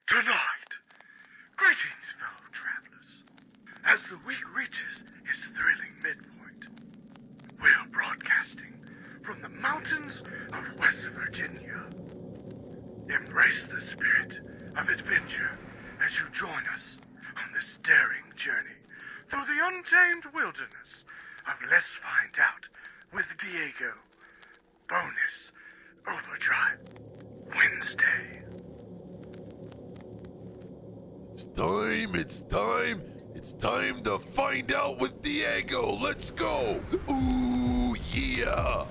Tonight, greetings, fellow travelers. As the week reaches its thrilling midpoint, we are broadcasting from the mountains of West Virginia. Embrace the spirit of adventure as you join us on this daring journey through the untamed wilderness of Let's Find Out with Diego. Bonus Overdrive Wednesday. It's time to find out with Diego. Let's go. Ooh, yeah.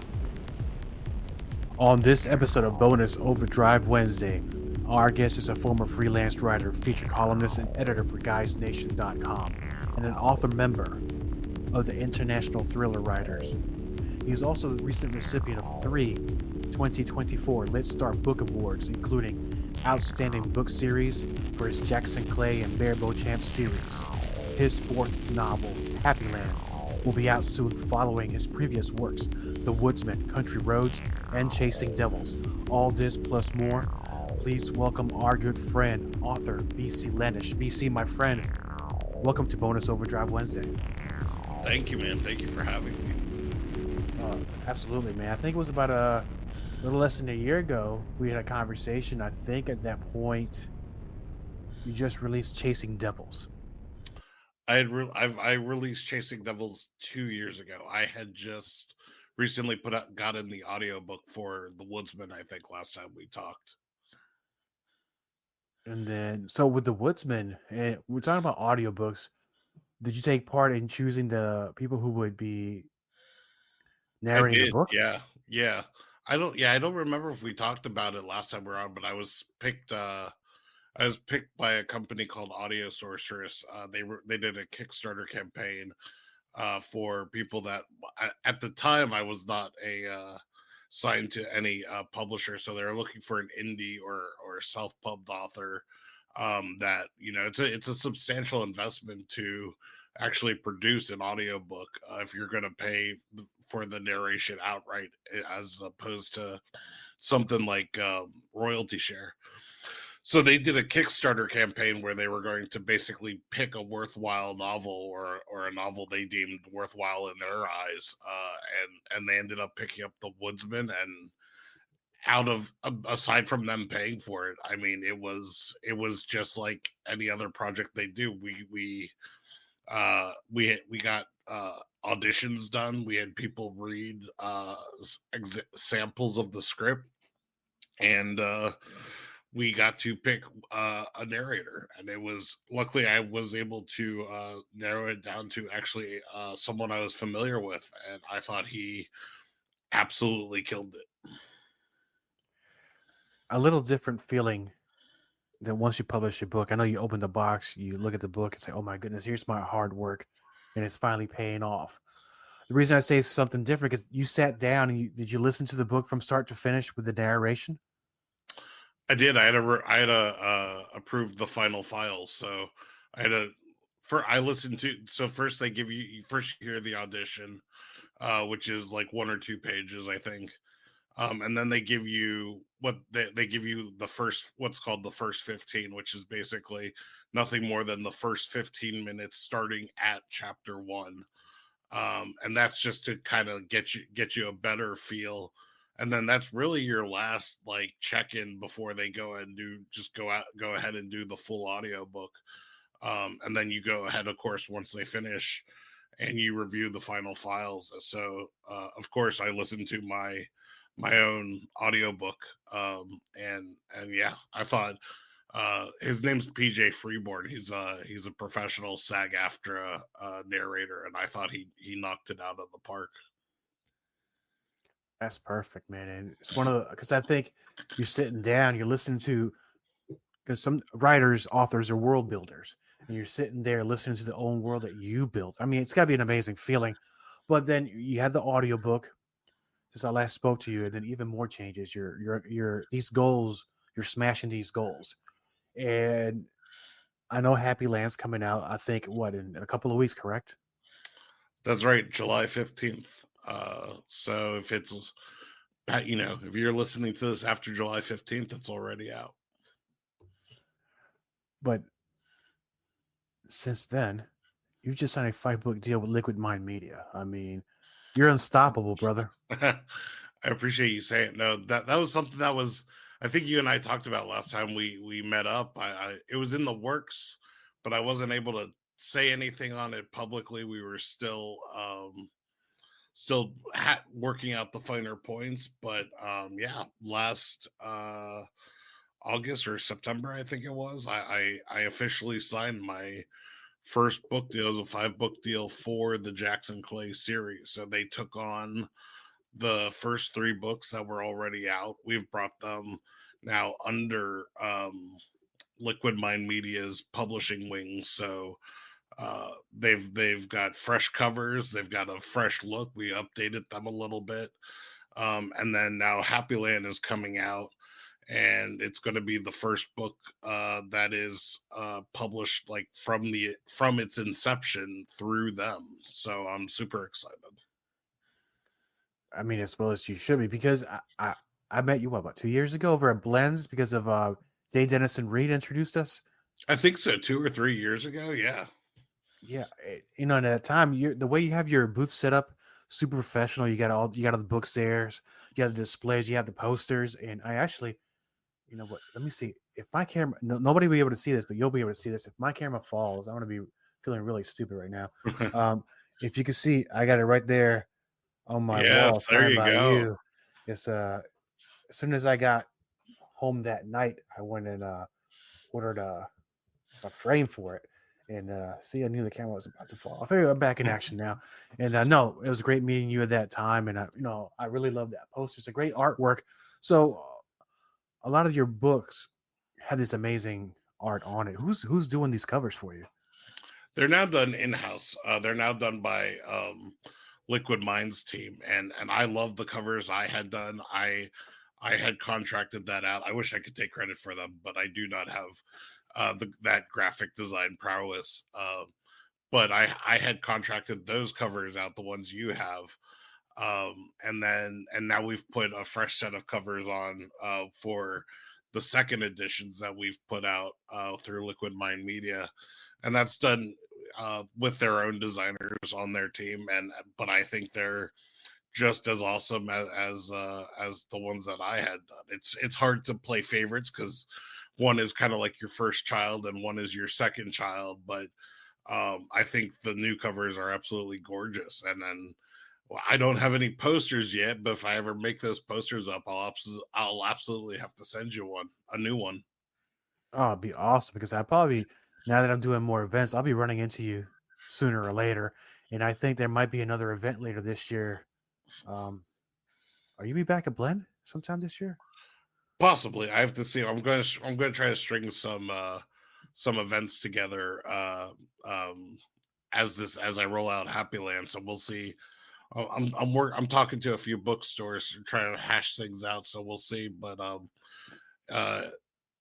On this episode of Bonus Overdrive Wednesday, our guest is a former freelance writer, feature columnist, and editor for GuysNation.com, and an author member of the International Thriller Writers. He is also the recent recipient of 3 2024 LitStar Book Awards, including Outstanding Book Series for his Jackson Clay and Bear Beauchamp series. His 4th novel, Happyland, will be out soon following his previous works, The Woodsman, Country Roads, and Chasing Devils. All this plus more. Please welcome our good friend, author BC Lienesch. BC, my friend, welcome to Bonus Overdrive Wednesday. Thank you, man. Thank you for having me. Absolutely, man. I think it was about a little less than a year ago we had a conversation. I think at that point you just released Chasing Devils. I released Chasing Devils 2 years ago. I had just recently got in the audiobook for The Woodsman, I think, last time we talked. And then, so with The Woodsman, and we're talking about audiobooks, did you take part in choosing the people who would be narrating the book? Yeah. I don't remember if we talked about it last time we were on, but I was picked by a company called Audio Sorceress. They did a Kickstarter campaign for people that at the time I was not signed to any publisher, so they were looking for an indie or self-pubbed author that, you know, it's a substantial investment to actually produce an audiobook if you're going to pay for the narration outright, as opposed to something like royalty share. So they did a Kickstarter campaign where they were going to basically pick a worthwhile novel or a novel they deemed worthwhile in their eyes, and they ended up picking up The Woodsman. And aside from them paying for it, I mean, it was just like any other project they do. We got auditions done. We had people read samples of the script, and we got to pick a narrator. And it was, luckily I was able to narrow it down to actually someone I was familiar with, and I thought he absolutely killed it. A little different feeling than once you publish your book. I know you open the box, you look at the book and say, oh my goodness, here's my hard work, and it's finally paying off. The reason I say it's something different is you sat down and did you listen to the book from start to finish with the narration? I did. I had approved the final files, so I listened to. So first they give you hear the audition, which is like 1 or 2 pages, I think. And then they give you they give you the first, what's called the first 15, which is basically nothing more than the first 15 minutes starting at chapter 1. And that's just to kind of get you a better feel. And then that's really your last like check-in before they go and go ahead and do the full audiobook. And then you go ahead, of course, once they finish, and you review the final files. So of course I listened to my own audiobook. And yeah, I thought his name's PJ Freeborn. He's a professional SAG-AFTRA narrator, and I thought he knocked it out of the park. That's perfect, man. And it's one of the, because I think you're sitting down, you're listening to, because some writers, authors are world builders, and you're sitting there listening to the own world that you built. I mean, it's got to be an amazing feeling. But then you had the audiobook since I last spoke to you, and then even more changes. You're these goals, you're smashing these goals. And I know Happyland's coming out, I think, in a couple of weeks, correct? That's right, July 15th. So if it's, if you're listening to this after July 15th, it's already out. But since then, you just signed a 5-book deal with Liquid Mind Media. I mean, you're unstoppable, brother. I appreciate you saying it. No, that was something that was, I think you and I talked about last time we met up. It was in the works, but I wasn't able to say anything on it publicly. We were still working out the finer points, but yeah, last August or September, I think it was, I officially signed my first book deal. It was a 5-book deal for the Jackson Clay series. So they took on the first 3 books that were already out. We've brought them now under Liquid Mind Media's publishing wing. So they've got fresh covers, they've got a fresh look. We updated them a little bit. And then now Happyland is coming out, and it's going to be the first book that is published like from its inception through them. So I'm super excited. I mean, as well as you should be, because I met you about 2 years ago over at Blends because of Jay Dennison Reed introduced us. I think so, 2 or 3 years ago. Yeah. Yeah, you know, at that time, the way you have your booth set up, super professional. You got all the books there, you have the displays, you have the posters, and I actually, you know what? Let me see if my camera. Nobody will be able to see this, but you'll be able to see this. If my camera falls, I'm going to be feeling really stupid right now. If you can see, I got it right there on my wall. There you go. It's as soon as I got home that night, I went and ordered a frame for it. And see, I knew the camera was about to fall. I figured I'm back in action now. And no, it was great meeting you at that time. And I really love that poster. It's a great artwork. So a lot of your books have this amazing art on it. Who's doing these covers for you? They're now done in-house. They're now done by Liquid Mind's team, and I love the covers I had done. I had contracted that out. I wish I could take credit for them, but I do not have that graphic design prowess. But I had contracted those covers out, the ones you have. And now we've put a fresh set of covers on for the second editions that we've put out through Liquid Mind Media, and that's done with their own designers on their team. But I think they're just as awesome as the ones that I had done. It's hard to play favorites because one is kind of like your first child and one is your second child, but I think the new covers are absolutely gorgeous. And then I don't have any posters yet, but if I ever make those posters up, I'll absolutely have to send you a new one. Oh, it'd be awesome, because I probably, now that I'm doing more events, I'll be running into you sooner or later. And I think there might be another event later this year. Are you be back at Blend sometime this year? Possibly. I have to see. I'm going to try to string some events together as I roll out Happyland. So we'll see. I'm talking to a few bookstores trying to hash things out. So we'll see. But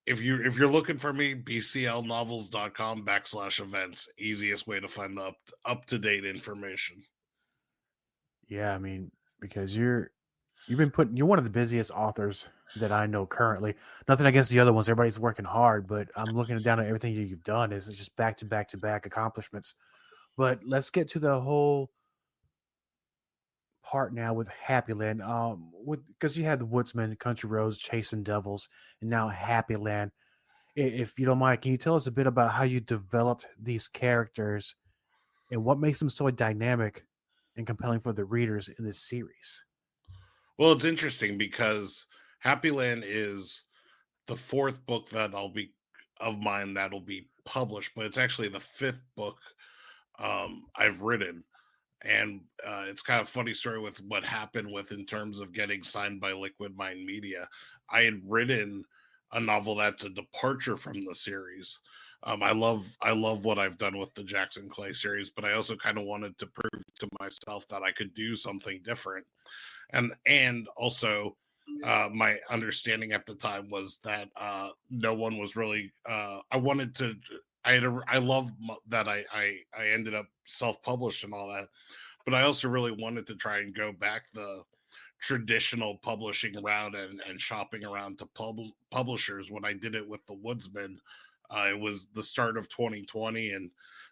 if you're looking for me, bclnovels.com/events, easiest way to find the up-to-date information. Yeah, I mean, because you're one of the busiest authors that I know currently. Nothing against the other ones. Everybody's working hard, but I'm looking down at everything you've done. It's just back to back to back accomplishments. But let's get to the whole part now with Happyland. Because you had the Woodsman, Country Roads, Chasing Devils, and now Happyland. If you don't mind, can you tell us a bit about how you developed these characters and what makes them so dynamic and compelling for the readers in this series? Well, it's interesting because Happyland is the 4th book that'll be published, but it's actually the 5th book I've written. And it's kind of a funny story with what happened in terms of getting signed by Liquid Mind Media. I had written a novel that's a departure from the series. I love what I've done with the Jackson Clay series, but I also kind of wanted to prove to myself that I could do something different. And also my understanding at the time was that no one was really I love that I ended up self-published and all that, but I also really wanted to try and go back the traditional publishing route and shopping around to publishers when I did it with the Woodsman It was the start of 2020, and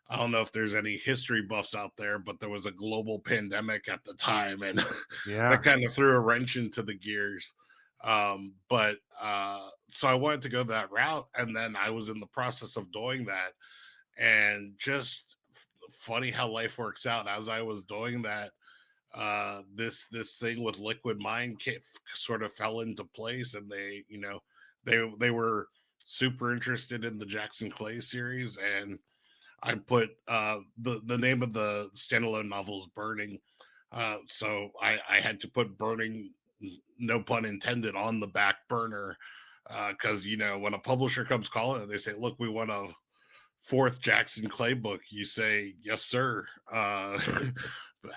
I don't know if there's any history buffs out there, but there was a global pandemic at the time, and Yeah. that kind of threw a wrench into the gears. But so I wanted to go that route, and then I was in the process of doing that, and just funny how life works out. As I was doing that, this thing with Liquid Mind sort of fell into place, and they were super interested in the Jackson Clay series, and I put the name of the standalone novel is Burning. So I had to put Burning, no pun intended, on the back burner, because when a publisher comes calling and they say, look, we want a fourth Jackson Clay book, you say, yes sir,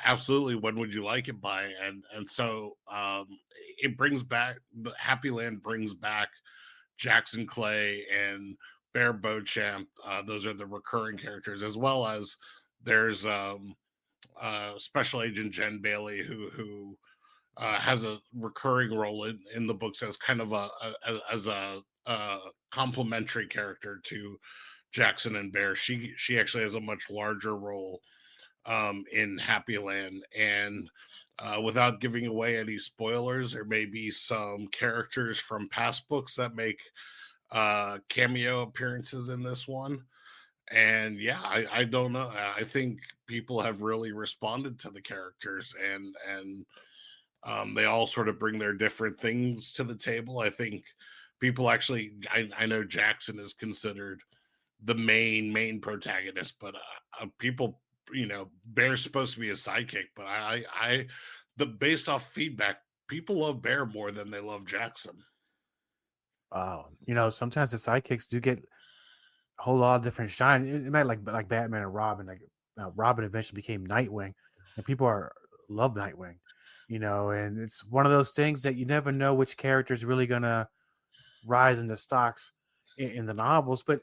absolutely, when would you like it by? And so it brings back, the Happyland brings back Jackson Clay and Bear Beauchamp. Those are the recurring characters, as well as there's Special Agent Jen Bailey, who has a recurring role in the books as kind of a complementary character to Jackson and Bear. She actually has a much larger role in Happyland, and without giving away any spoilers, there may be some characters from past books that make cameo appearances in this one. And yeah, I don't know. I think people have really responded to the characters, and they all sort of bring their different things to the table. I think people actually, I know Jackson is considered the main protagonist, but people, Bear's supposed to be a sidekick, but the based off feedback, people love Bear more than they love Jackson. Sometimes the sidekicks do get a whole lot of different shine. It might like Batman and Robin. Like Robin eventually became Nightwing, and people love Nightwing. And it's one of those things that you never know which character is really gonna rise into stocks in the novels. But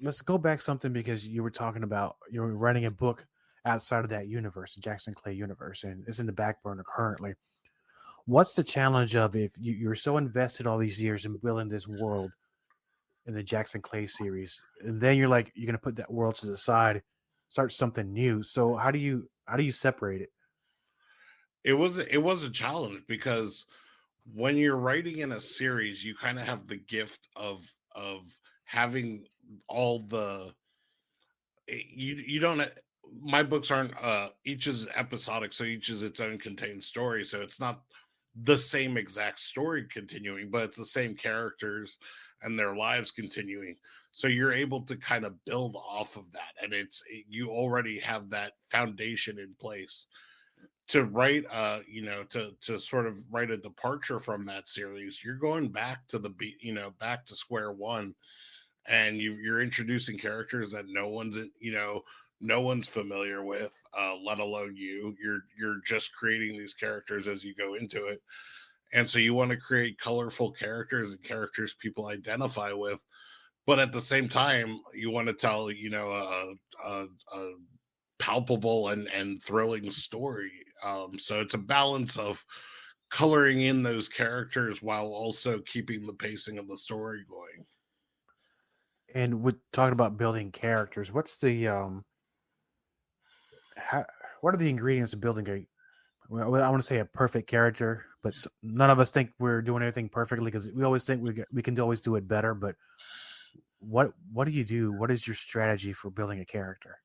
let's go back something, because you were talking about you were writing a book outside of that universe, the Jackson Clay universe, and it's in the back burner currently. What's the challenge of if you're so invested all these years in building this world in the Jackson Clay series, and then you're going to put that world to the side, start something new? So how do you separate it? It was a challenge, because when you're writing in a series, you kind of have the gift of having all the you don't my books aren't each is episodic, so each is its own contained story, so it's not the same exact story continuing, but it's the same characters and their lives continuing, so you're able to kind of build off of that, and you already have that foundation in place to write to sort of write a departure from that series. You're going back to back to square one, and you're introducing characters that no one's familiar with, let alone you're just creating these characters as you go into it. And so you want to create colorful characters and characters people identify with, but at the same time you want to tell a palpable and thrilling story. So it's a balance of coloring in those characters while also keeping the pacing of the story going. And we're talking about building characters. What's the what are the ingredients of building I want to say a perfect character, but none of us think we're doing anything perfectly, because we always think we can always do it better. But what do you do? What is your strategy for building a character?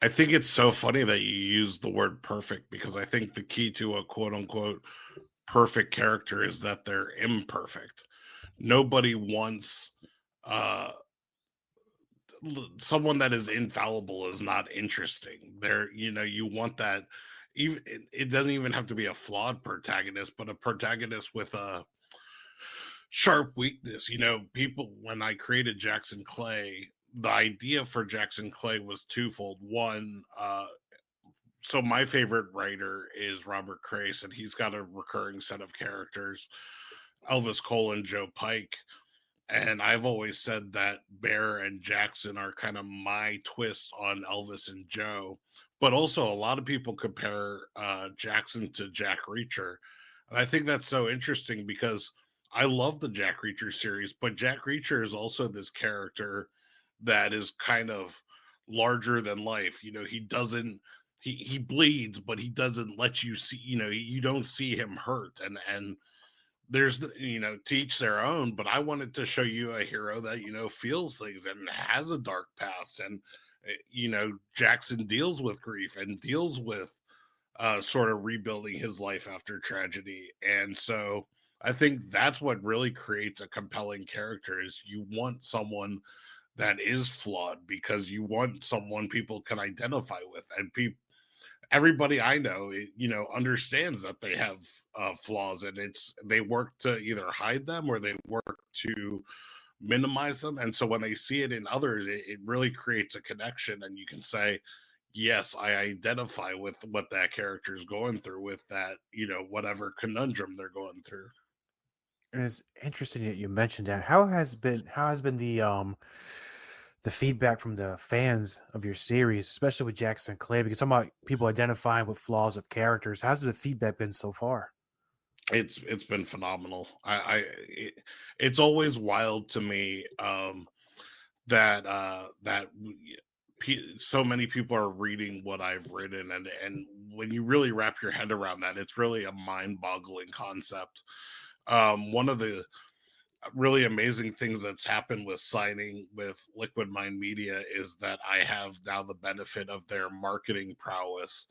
I think it's so funny that you use the word perfect, because I think the key to a quote unquote perfect character is that they're imperfect. Nobody wants someone that is infallible is not interesting. You want that. Even it doesn't even have to be a flawed protagonist, but a protagonist with a sharp weakness. People, when I created Jackson Clay, the idea for Jackson Clay was twofold. One, so my favorite writer is Robert Crace, and he's got a recurring set of characters, Elvis Cole and Joe Pike. And I've always said that Bear and Jackson are kind of my twist on Elvis and Joe. But also a lot of people compare Jackson to Jack Reacher. And I think that's so interesting, because I love the Jack Reacher series, but Jack Reacher is also this character that is kind of larger than life. You know, he doesn't he bleeds, but he doesn't let you see, you know, you don't see him hurt. And there's, you know, to each their own, but I wanted to show you a hero that, you know, feels things and has a dark past. And you know, Jackson deals with grief and deals with sort of rebuilding his life after tragedy. And so I think that's what really creates a compelling character is you want someone that is flawed because you want someone people can identify with. And everybody I know, you know, understands that they have flaws, and they work to either hide them or they work to minimize them. And so when they see it in others, it really creates a connection, and you can say, yes, I identify with what that character is going through, with that, you know, whatever conundrum they're going through. And it's interesting that you mentioned that. How has been the feedback from the fans of your series, especially with Jackson Clay? Because some about people identifying with flaws of characters. How's the feedback been so far? It's been phenomenal. It's always wild to me that so many people are reading what I've written, and when you really wrap your head around that, it's really a mind-boggling concept. One of the really amazing things that's happened with signing with Liquid Mind Media is that I have now the benefit of their marketing prowess.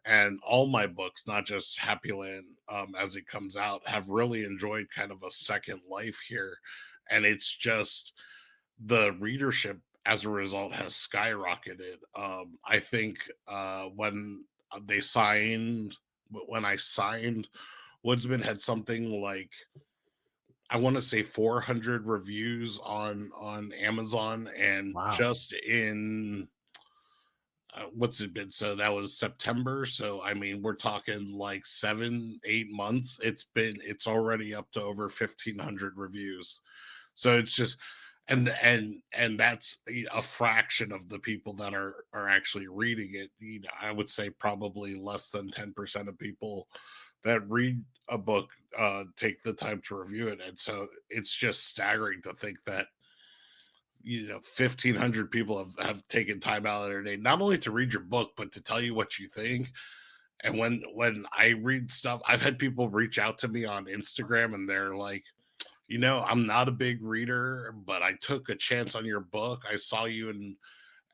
And all my books, not just Happyland, as it comes out, have really enjoyed kind of a second life here. And it's just the readership as a result has skyrocketed. I think when I signed, Woodsman had something like, I want to say 400 reviews on Amazon, and Wow. just in what's it been? So that was September. So I mean, we're talking like 7-8 months. It's already up to over 1,500 reviews. So it's just, and that's a fraction of the people that are actually reading it. You know, I would say probably less than 10% of people that read a book take the time to review it. And so it's just staggering to think that, you know, 1,500 people have taken time out of their day not only to read your book but to tell you what you think. And when I read stuff, I've had people reach out to me on Instagram and they're like, you know, I'm not a big reader, but I took a chance on your book. I saw you in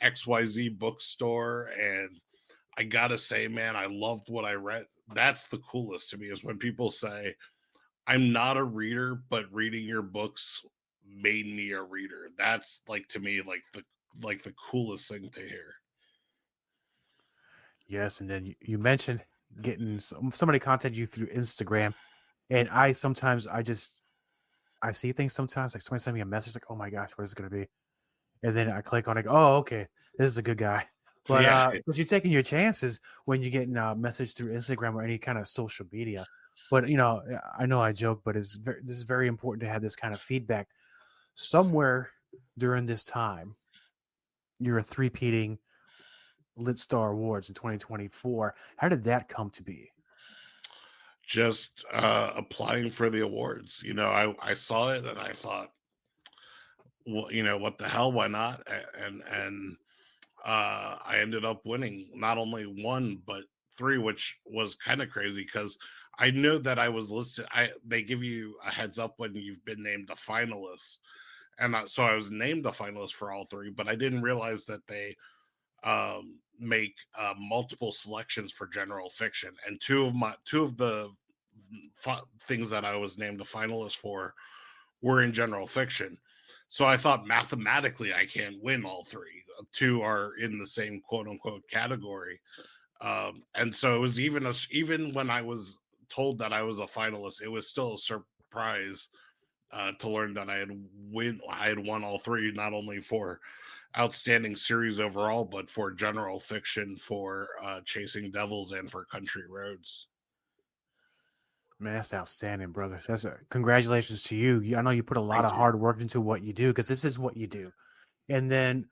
XYZ bookstore, and I gotta say, man, I loved what I read. That's the coolest to me, is when people say, I'm not a reader, but reading your books made me a reader. That's, like, to me, like the coolest thing to hear. Yes, and then you mentioned getting somebody contact you through Instagram, and I see things sometimes, like somebody send me a message like, "Oh my gosh, what is it going to be?" And then I click on it. Oh, okay, this is a good guy. But Yeah, because you're taking your chances when you get a message through Instagram or any kind of social media. But you know, I know I joke, but this is very important to have this kind of feedback. Somewhere during this time, you're a three-peating LitStar Awards in 2024. How did that come to be? just applying for the awards. You know, I saw it and I thought, well, you know, what the hell? Why not? And I ended up winning not only one but three, which was kind of crazy because I knew that I was listed. They give you a heads up when you've been named a finalist, and so I was named a finalist for all three, but I didn't realize that they make multiple selections for general fiction, and two of the things that I was named a finalist for were in general fiction. So I thought mathematically I can't win all three. Two are in the same quote unquote category. And so it was even when I was told that I was a finalist, it was still a surprise to learn that I had won all three, not only for outstanding series overall, but for general fiction, for Chasing Devils, and for Country Roads. Man, that's outstanding, brother. Congratulations to you. I know you put a lot Thank of you. hard work into what you do because this is what you do. And then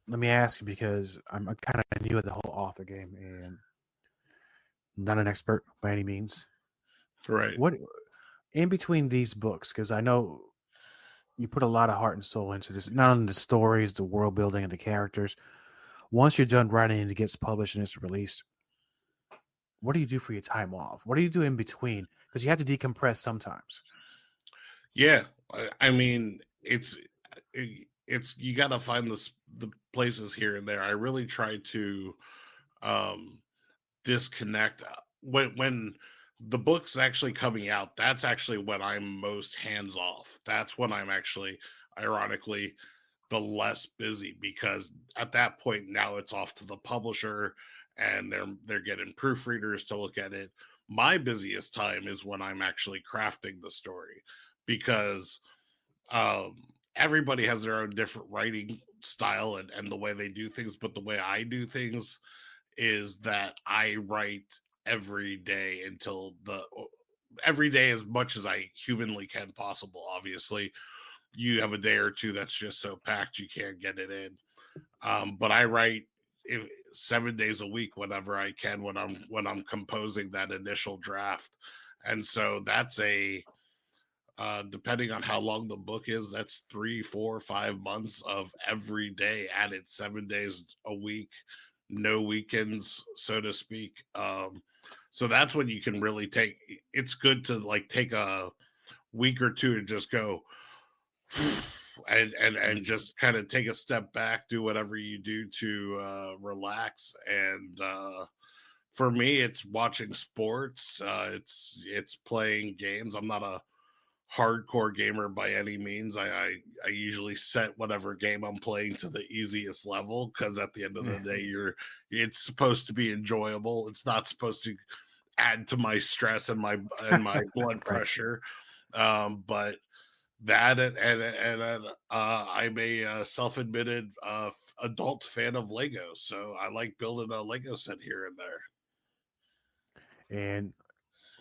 let me ask you, because I'm kind of new at the whole author game and not an expert by any means. Right. What in between these books, because I know you put a lot of heart and soul into this, not only the stories, the world building, and the characters. Once you're done writing and it gets published and it's released, what do you do for your time off? What do you do in between? Because you have to decompress sometimes. Yeah, I mean, it's you got to find the places here and there. I really try to um disconnect when the book's actually coming out. That's actually when I'm most hands off. That's when I'm actually, ironically, the less busy, because at that point now it's off to the publisher and they're getting proofreaders to look at it. My busiest time is when I'm actually crafting the story, because um everybody has their own different writing style and the way they do things, but the way I do things is that I write every day until every day as much as I humanly can possible. Obviously, you have a day or two that's just so packed you can't get it in. But I write 7 days a week whenever I can, when I'm composing that initial draft. And so that's a depending on how long the book is, that's 3, 4, 5 months of every day at it, 7 days a week, no weekends, so to speak. So that's when you can really it's good to like take a week or two and just go and just kind of take a step back, do whatever you do to relax. And for me, it's watching sports. It's playing games. I'm not a hardcore gamer by any means. I usually set whatever game I'm playing to the easiest level, because at the end of the day, it's supposed to be enjoyable. It's not supposed to add to my stress and my blood pressure. But that and I'm a self-admitted adult fan of Lego, so I like building a Lego set here and there. And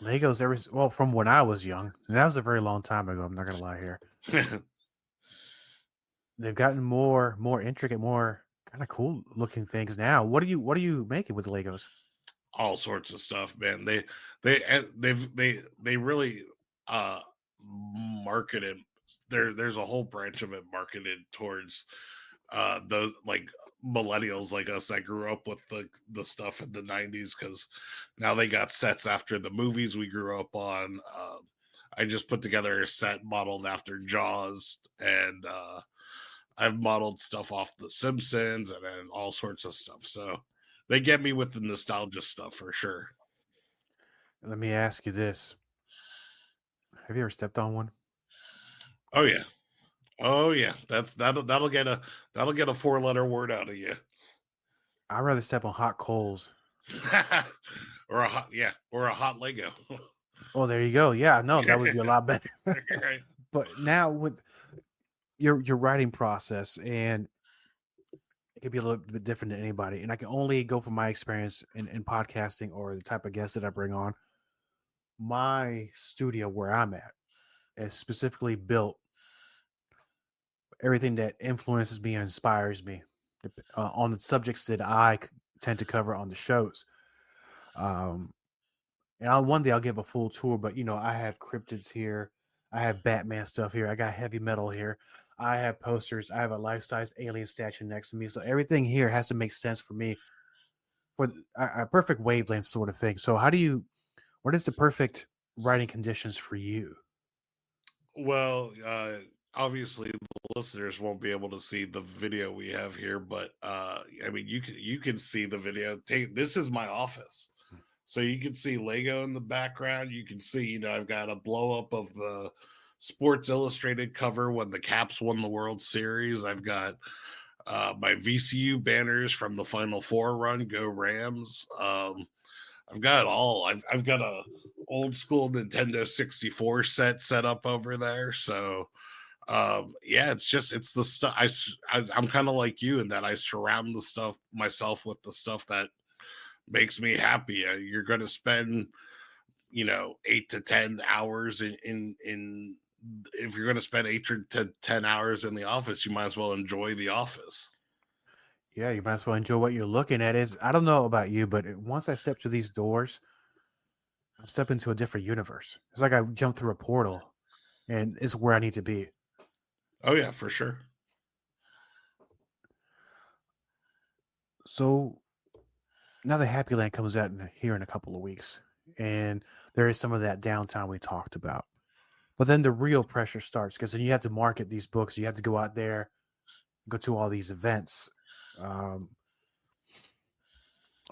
Legos from when I was young, and that was a very long time ago. I'm not gonna lie here. They've gotten more intricate, more kind of cool looking things now. What are you making with the Legos? All sorts of stuff, man. They really marketed. There's a whole branch of it marketed towards those like millennials like us that grew up with the stuff in the 90s, because now they got sets after the movies we grew up on. I just put together a set modeled after Jaws, and I've modeled stuff off The Simpsons and all sorts of stuff. So they get me with the nostalgia stuff for sure. Let me ask you this: have you ever stepped on one? Oh yeah. Oh yeah. That'll get a 4-letter word out of you. I'd rather step on hot coals. or a hot Lego. Oh, there you go. Yeah, no, that would be a lot better. Right. But now with your writing process, and it could be a little bit different than anybody, and I can only go from my experience in podcasting or the type of guests that I bring on. My studio where I'm at is specifically built. Everything that influences me and inspires me on the subjects that I tend to cover on the shows. And one day I'll give a full tour, but I have cryptids here. I have Batman stuff here. I got heavy metal here. I have posters. I have a life-size alien statue next to me. So everything here has to make sense for me for a perfect wavelength sort of thing. So what is the perfect writing conditions for you? Well, obviously the listeners won't be able to see the video we have here, but I mean you can see the video. This is my office. So you can see Lego in the background. You can see, I've got a blow up of the Sports Illustrated cover when the Caps won the World Series. I've got my VCU banners from the Final Four run, Go Rams. I've got it all. I've got a old school Nintendo 64 set up over there. So yeah, it's the stuff. I'm kind of like you in that I surround the stuff myself with the stuff that makes me happy. You're going to spend 8 to 10 hours in if you're going to spend 8 to 10 hours in the office, you might as well enjoy the office. Yeah, you might as well enjoy what you're looking at. I don't know about you, but once I step through these doors, step into a different universe. It's like I jumped through a portal, and it's where I need to be. Oh yeah, for sure. So now the Happyland comes out here in a couple of weeks, and there is some of that downtime we talked about. But then the real pressure starts because then you have to market these books. You have to go out there, go to all these events. Um,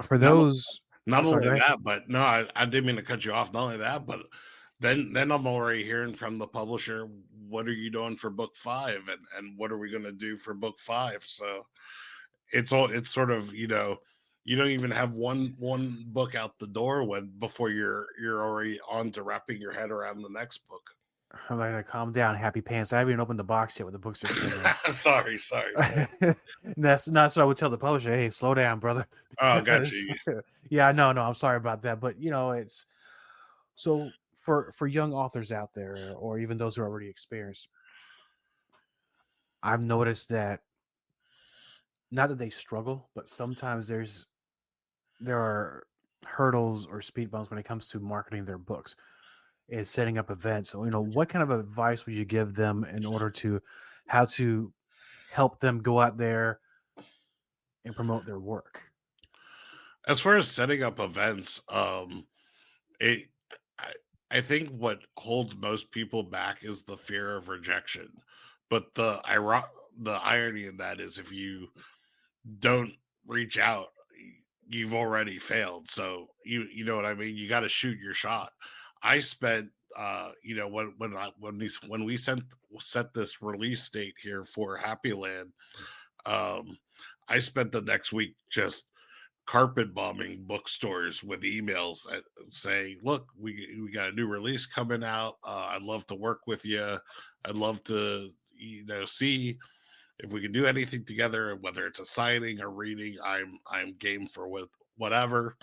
for Not those, not sorry, go only ahead. that, but no, I didn't mean to cut you off. Not only that, but then I'm already hearing from the publisher, what are you doing for book 5, and what are we going to do for book 5? So it's sort of, you don't even have one book out the door before you're already on to wrapping your head around the next book. I'm like, calm down, happy pants. I haven't even opened the box yet when the books just came in. sorry. That's what I would tell the publisher. Hey, slow down, brother. Oh, got Because you. yeah, no, I'm sorry about that. But it's so for young authors out there, or even those who are already experienced, I've noticed that not that they struggle, but sometimes there are hurdles or speed bumps when it comes to marketing their books and setting up events. So, what kind of advice would you give them in order to how to help them go out there and promote their work? As far as setting up events, it I, I think what holds most people back is the fear of rejection. But the irony in that is, if you don't reach out, you've already failed. So you know what I mean. You got to shoot your shot. I spent when we set this release date here for Happyland, um, I spent the next week just carpet bombing bookstores with emails saying, "Look, we got a new release coming out. I'd love to work with you. I'd love to see if we can do anything together, whether it's a signing or reading. I'm game for whatever."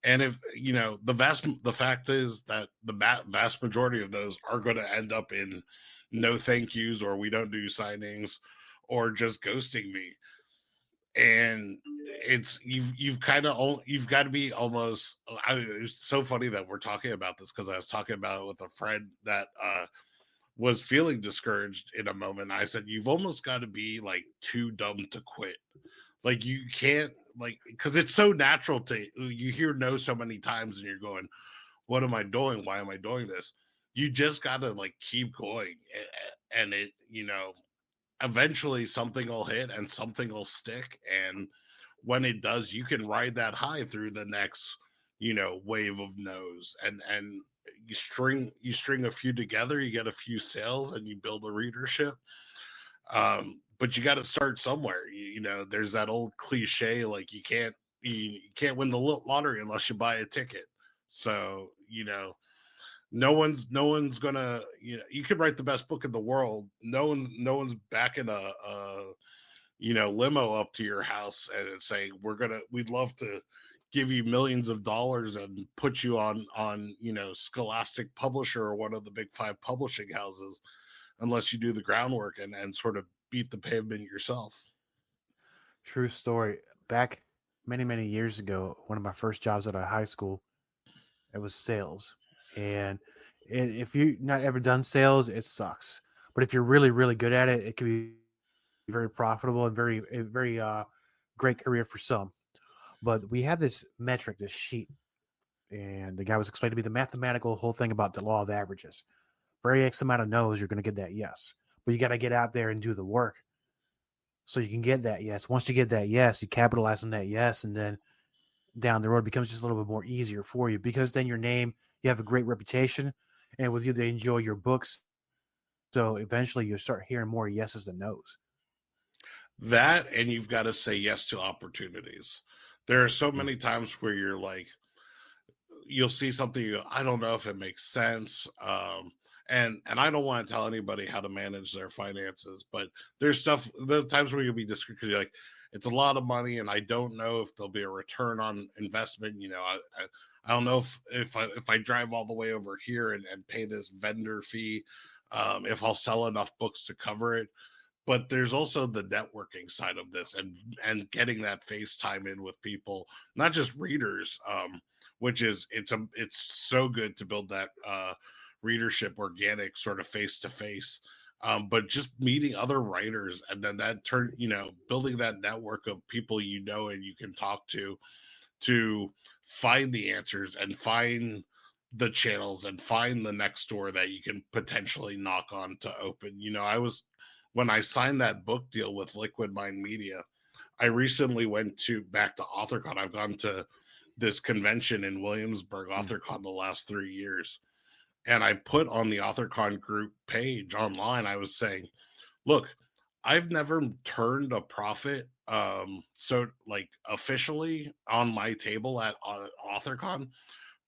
And if the fact is that the vast majority of those are going to end up in no thank yous, or we don't do signings, or just ghosting me. And you've kind of you've got to be almost. It's so funny that we're talking about this, because I was talking about it with a friend that was feeling discouraged in a moment. I said, you've almost got to be like too dumb to quit. Like, you can't, like, because it's so natural you hear no so many times and you're going, what am I doing? Why am I doing this? You just got to like keep going, and it, eventually something will hit and something will stick. And when it does, you can ride that high through the next, wave of no's, and you string a few together, you get a few sales, and you build a readership. But you got to start somewhere. There's that old cliche, like you can't win the lottery unless you buy a ticket. So no one's gonna, you could write the best book in the world, no one's backing a limo up to your house and saying, we'd love to give you millions of dollars and put you on Scholastic Publisher or one of the big 5 publishing houses, unless you do the groundwork and sort of beat the pavement yourself. True story. Back many, many years ago, one of my first jobs out of high school, it was sales. And if you've not ever done sales, it sucks. But if you're really, really good at it, it can be very profitable and very great career for some. But we had this metric, this sheet, and the guy was explaining to me the mathematical whole thing about the law of averages. For X amount of no's, you're going to get that yes. But you got to get out there and do the work so you can get that yes. Once you get that yes, you capitalize on that yes, and then down the road becomes just a little bit more easier for you, because then your name, you have a great reputation, and with you, they enjoy your books. So eventually you start hearing more yeses than nos. That, and you've got to say yes to opportunities. There are so many times where you're like, you'll see something, you go, I don't know if it makes sense. And I don't want to tell anybody how to manage their finances, but there are times where you'll be discreet because you're like, it's a lot of money, and I don't know if there'll be a return on investment. I don't know if I drive all the way over here and pay this vendor fee, if I'll sell enough books to cover it. But there's also the networking side of this, and getting that FaceTime in with people, not just readers. which is it's so good to build that readership organic sort of face to face. But just meeting other writers, and then that turn, building that network of people and you can talk to find the answers and find the channels and find the next door that you can potentially knock on to open. When I signed that book deal with Liquid Mind Media, I recently went back to AuthorCon. I've gone to this convention in Williamsburg, AuthorCon, the last 3 years. And I put on the AuthorCon group page online, I was saying, look, I've never turned a profit so like officially on my table at AuthorCon,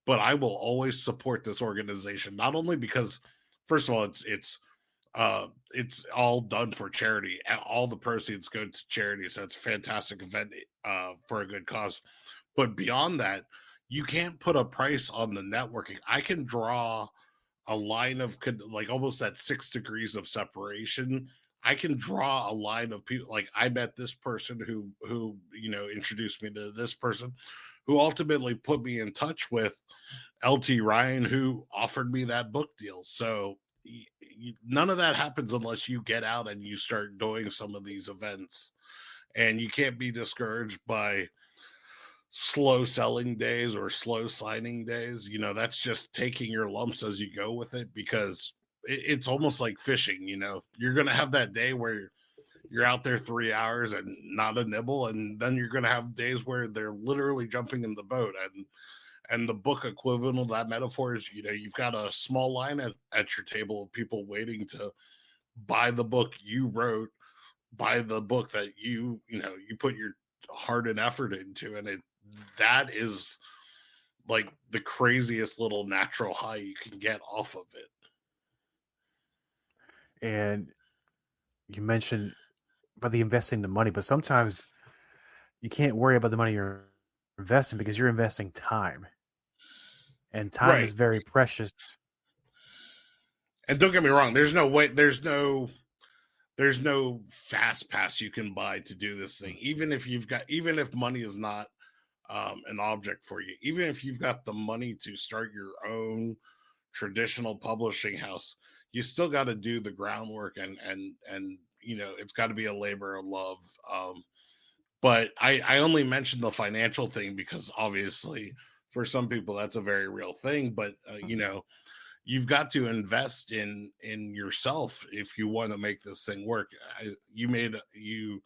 but I will always support this organization, not only because, first of all, it's all done for charity. All the proceeds go to charity, so it's a fantastic event for a good cause. But beyond that, you can't put a price on the networking. I can draw a line of like almost that 6 degrees of separation. I can draw a line of people. Like, I met this person who introduced me to this person, who ultimately put me in touch with LT Ryan, who offered me that book deal. So none of that happens unless you get out and you start doing some of these events. And you can't be discouraged by slow selling days or slow signing days. That's just taking your lumps as you go with it, because it's almost like fishing. You're going to have that day where you're out there 3 hours and not a nibble, and then you're going to have days where they're literally jumping in the boat. And the book equivalent of that metaphor is, you've got a small line at your table of people waiting to buy the book you wrote, buy the book that you put your heart and effort into. And that is like the craziest little natural high you can get off of it. And you mentioned about the investing the money, but sometimes you can't worry about the money you're investing because you're investing time. And time is very precious. And don't get me wrong, there's no fast pass you can buy to do this thing. Even if money is not an object for you, even if you've got the money to start your own traditional publishing house, you still got to do the groundwork, and it's got to be a labor of love. But I only mentioned the financial thing because obviously for some people that's a very real thing. But you've got to invest in yourself if you want to make this thing work. You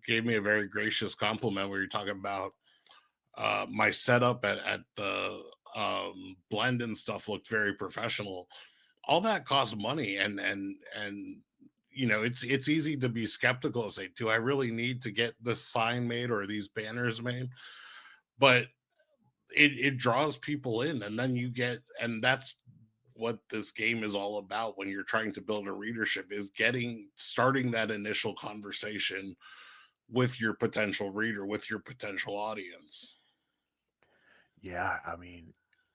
gave me a very gracious compliment where you're talking about my setup at the blend and stuff looked very professional. All that costs money, and it's easy to be skeptical and say, do I really need to get this sign made or these banners made? But it draws people in, and then and that's what this game is all about when you're trying to build a readership, is starting that initial conversation with your potential reader, with your potential audience. Yeah, I mean,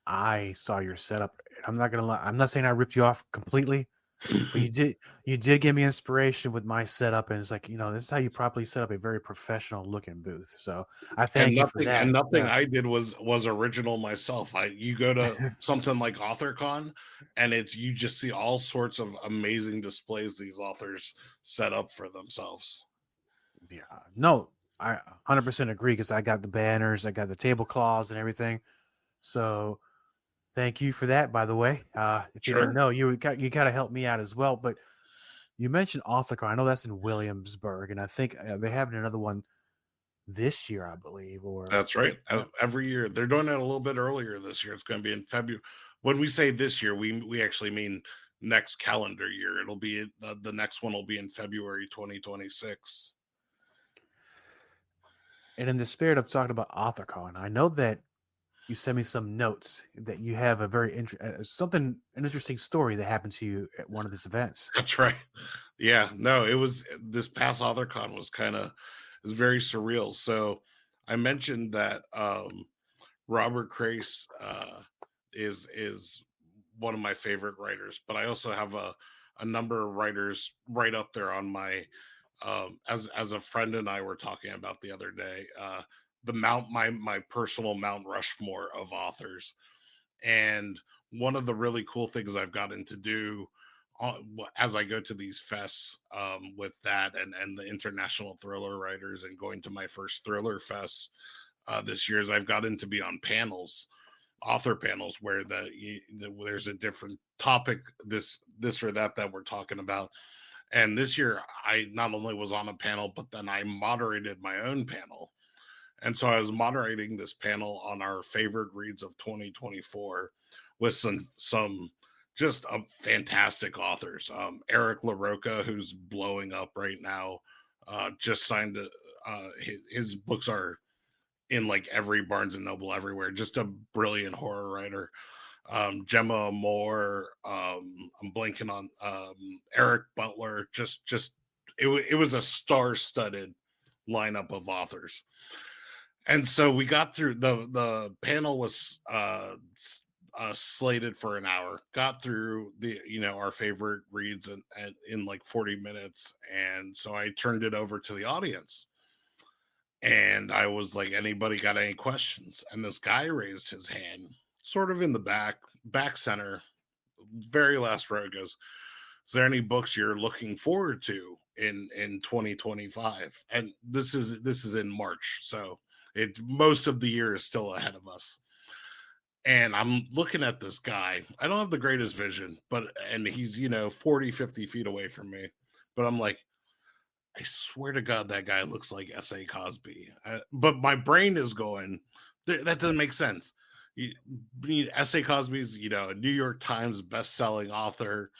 I saw your setup. I'm not gonna lie. I'm not saying I ripped you off completely, but you did give me inspiration with my setup, and it's like, this is how you properly set up a very professional looking booth. So I thank you for that. And nothing I did was original myself. You go to something like AuthorCon, and you just see all sorts of amazing displays these authors set up for themselves. Yeah, no, I 100% agree, because I got the banners, I got the tablecloths and everything. So thank you for that, by the way. If you didn't know, you got to help me out as well. But you mentioned AuthorCon. I know that's in Williamsburg, and I think they're having another one this year, I believe. Or that's right. Every year they're doing it a little bit earlier this year. It's going to be in February. When we say this year, we actually mean next calendar year. It'll be the next one will be in February 2026. And in the spirit of talking about AuthorCon, I know that you sent me some notes that you have a very an interesting story that happened to you at one of these events. That's right. Yeah, no, it was this past AuthorCon was very surreal. So I mentioned that Robert Crace is one of my favorite writers, but I also have a number of writers right up there on my as a friend and I were talking about the other day. my personal Mount Rushmore of authors. And one of the really cool things I've gotten to do as I go to these fests with that and the international thriller writers and going to my first thriller fest this year is I've gotten to be on panels, author panels, where there's a different topic, this or that we're talking about. And this year I not only was on a panel, but then I moderated my own panel. And so I was moderating this panel on our favorite reads of 2024 with some just fantastic authors. Eric LaRocca, who's blowing up right now, just signed his books are in like every Barnes and Noble everywhere. Just a brilliant horror writer. Gemma Moore. I'm blanking on Eric Butler. It was a star-studded lineup of authors. And so we got through the panel was slated for an hour, got through our favorite reads and in like 40 minutes. And so I turned it over to the audience and I was like, anybody got any questions? And this guy raised his hand sort of in the back center, very last row. Goes, is there any books you're looking forward to in 2025? And this is in March, so most of the year is still ahead of us. And I'm looking at this guy. I don't have the greatest vision, and he's 40, 50 feet away from me, but I'm like, I swear to God, that guy looks like S.A. Cosby. But my brain is going, that doesn't make sense. S.A. Cosby's, a New York Times best-selling author.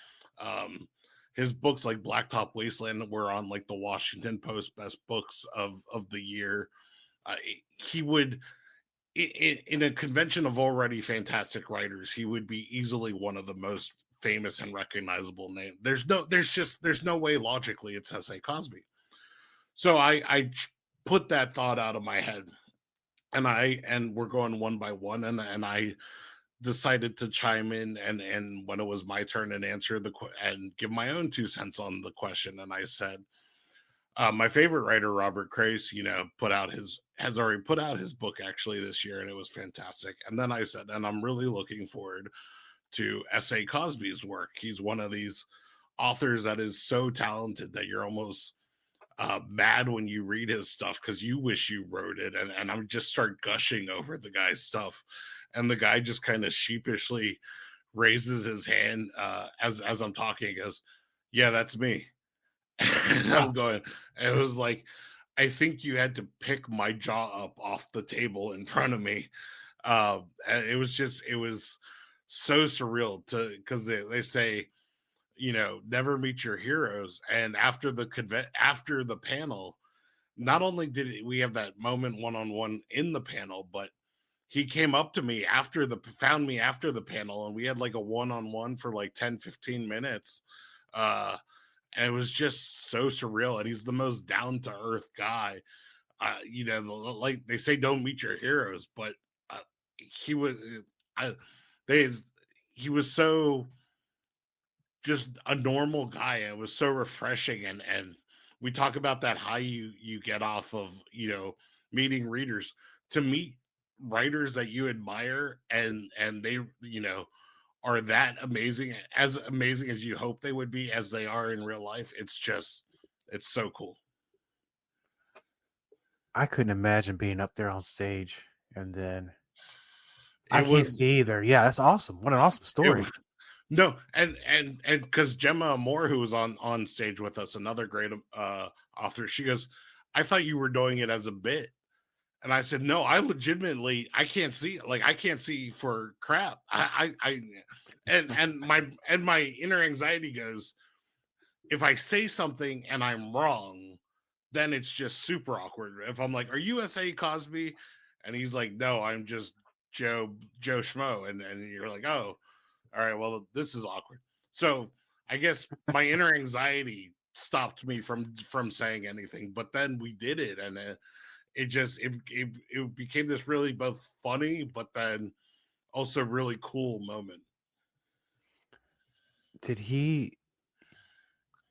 His books like Blacktop Wasteland were on like the Washington Post best books of the year. He would, in a convention of already fantastic writers, he would be easily one of the most famous and recognizable names. There's no way logically it's S.A. Cosby. So I put that thought out of my head, and we're going one by one, and I decided to chime in and when it was my turn and answer and give my own 2 cents on the question. And I said, my favorite writer, Robert Crace, has already put out his book actually this year, and it was fantastic. And then I said, and I'm really looking forward to S.A. Cosby's work. He's one of these authors that is so talented that you're almost mad when you read his stuff because you wish you wrote it. And I just start gushing over the guy's stuff. And the guy just kind of sheepishly raises his hand as I'm talking. He goes, yeah, that's me. And I'm going, it was like, I think you had to pick my jaw up off the table in front of me. It was so surreal because they say, never meet your heroes. And after the panel, not only did we have that moment one-on-one in the panel, but he came up to me found me after the panel, and we had like a one-on-one for like 10-15 minutes. And it was just so surreal. And he's the most down-to-earth guy. Like they say, don't meet your heroes, but he was so just a normal guy, and it was so refreshing. And we talk about that high you get off of meeting readers, to meet writers that you admire and they are that amazing as you hope they would be, as they are in real life. It's so cool. I couldn't imagine being up there on stage, and then I can't see either. Yeah, that's awesome. What an awesome story. No, and because Gemma Moore, who was on stage with us, another great author, she goes, I thought you were doing it as a bit. And I said, no, I legitimately, I can't see, like, I can't see for crap. And my inner anxiety goes, if I say something and I'm wrong, then it's just super awkward. If I'm like, are you S.A. Cosby? And he's like, no, I'm just Joe Schmo. And you're like, oh, all right, well, this is awkward. So I guess my inner anxiety stopped me from saying anything, but then we did it. And it became this really both funny, but then also really cool moment. Did he,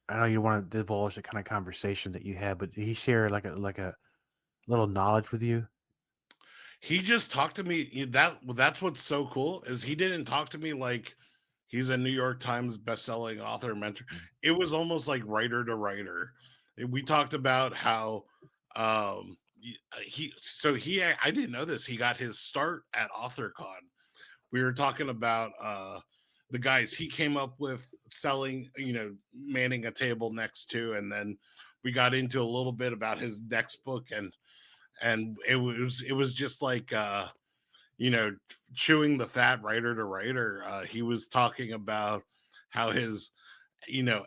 I know you want to divulge the kind of conversation that you had, but did he share like a little knowledge with you He just talked to me. That's what's so cool is he didn't talk to me like he's a New York Times bestselling author mentor. It was almost like writer to writer. We talked about how I didn't know this. He got his start at AuthorCon. We were talking about the guys he came up with selling, manning a table next to, and then we got into a little bit about his next book, and it was just like chewing the fat writer to writer. He was talking about how his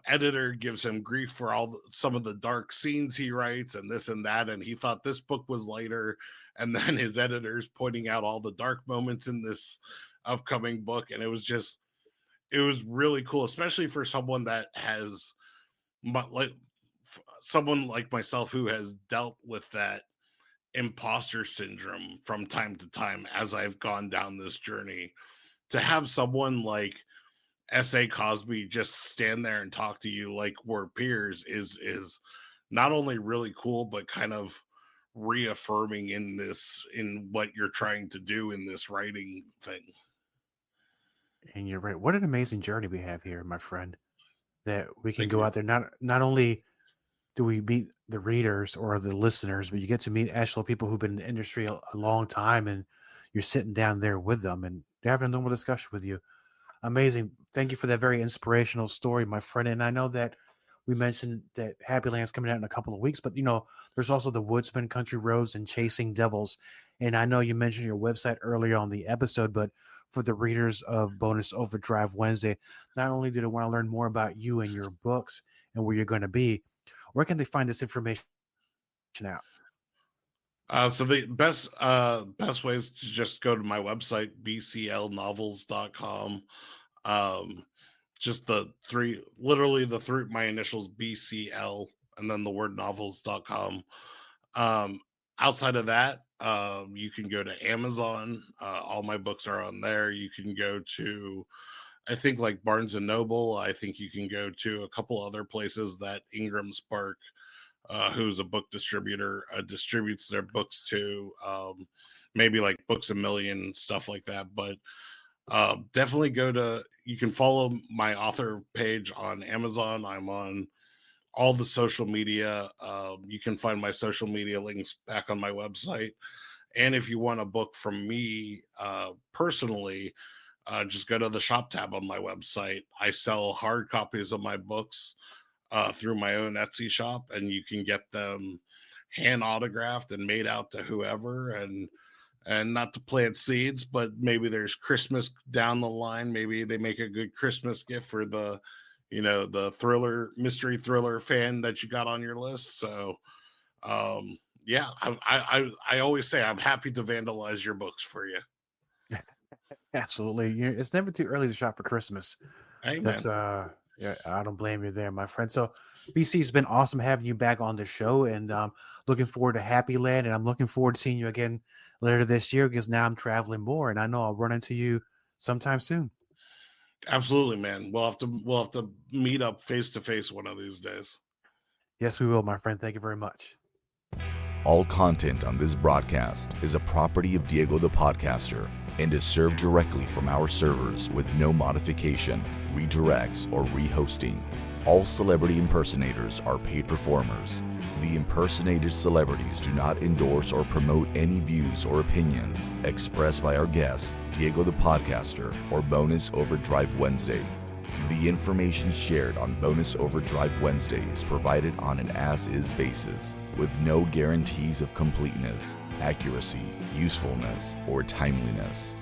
editor gives him grief for some of the dark scenes he writes and this and that, and he thought this book was lighter, and then his editor's pointing out all the dark moments in this upcoming book, and it was really cool, especially for someone that has someone like myself who has dealt with that imposter syndrome from time to time as I've gone down this journey. To have someone like S.A. Cosby just stand there and talk to you like we're peers is not only really cool, but kind of reaffirming in what you're trying to do in this writing thing. And you're right. What an amazing journey we have here, my friend, that we can go out there. Not only do we meet the readers or the listeners, but you get to meet actual people who've been in the industry a long time, and you're sitting down there with them and they're having a normal discussion with you. Amazing. Thank you for that very inspirational story, my friend. And I know that we mentioned that Happyland's coming out in a couple of weeks, but there's also the Woodsman, Country Roads, and Chasing Devils. And I know you mentioned your website earlier on the episode, but for the readers of Bonus Overdrive Wednesday, not only do they want to learn more about you and your books and where you're going to be, where can they find this information out? So the best way is to just go to my website, bclnovels.com. Just my initials, BCL, and then the word novels.com. Outside of that, you can go to Amazon. All my books are on there. You can go to, I think, like Barnes and Noble. I think you can go to a couple other places that Ingram Spark, who's a book distributor, distributes their books to, maybe like Books A Million, stuff like that. But definitely you can follow my author page on Amazon. I'm on all the social media. You can find my social media links back on my website. And if you want a book from me personally, just go to the shop tab on my website. I sell hard copies of my books through my own Etsy shop, and you can get them hand autographed and made out to whoever. And not to plant seeds, but maybe there's Christmas down the line. Maybe they make a good Christmas gift for the mystery thriller fan that you got on your list. So yeah, I always say I'm happy to vandalize your books for you. Absolutely. It's never too early to shop for Christmas. Amen. That's yeah, I don't blame you there, my friend. So BC, it's been awesome having you back on the show, and looking forward to Happyland, and I'm looking forward to seeing you again later this year, because now I'm traveling more, and I know I'll run into you sometime soon. Absolutely, man. We'll have to meet up face to face one of these days. Yes, we will, my friend. Thank you very much. All content on this broadcast is a property of Diego the Podcaster and is served directly from our servers with no modification, redirects, or rehosting. All celebrity impersonators are paid performers. The impersonated celebrities do not endorse or promote any views or opinions expressed by our guests, Diego the Podcaster, or Bonus Overdrive Wednesday. The information shared on Bonus Overdrive Wednesday is provided on an as-is basis, with no guarantees of completeness, accuracy, usefulness, or timeliness.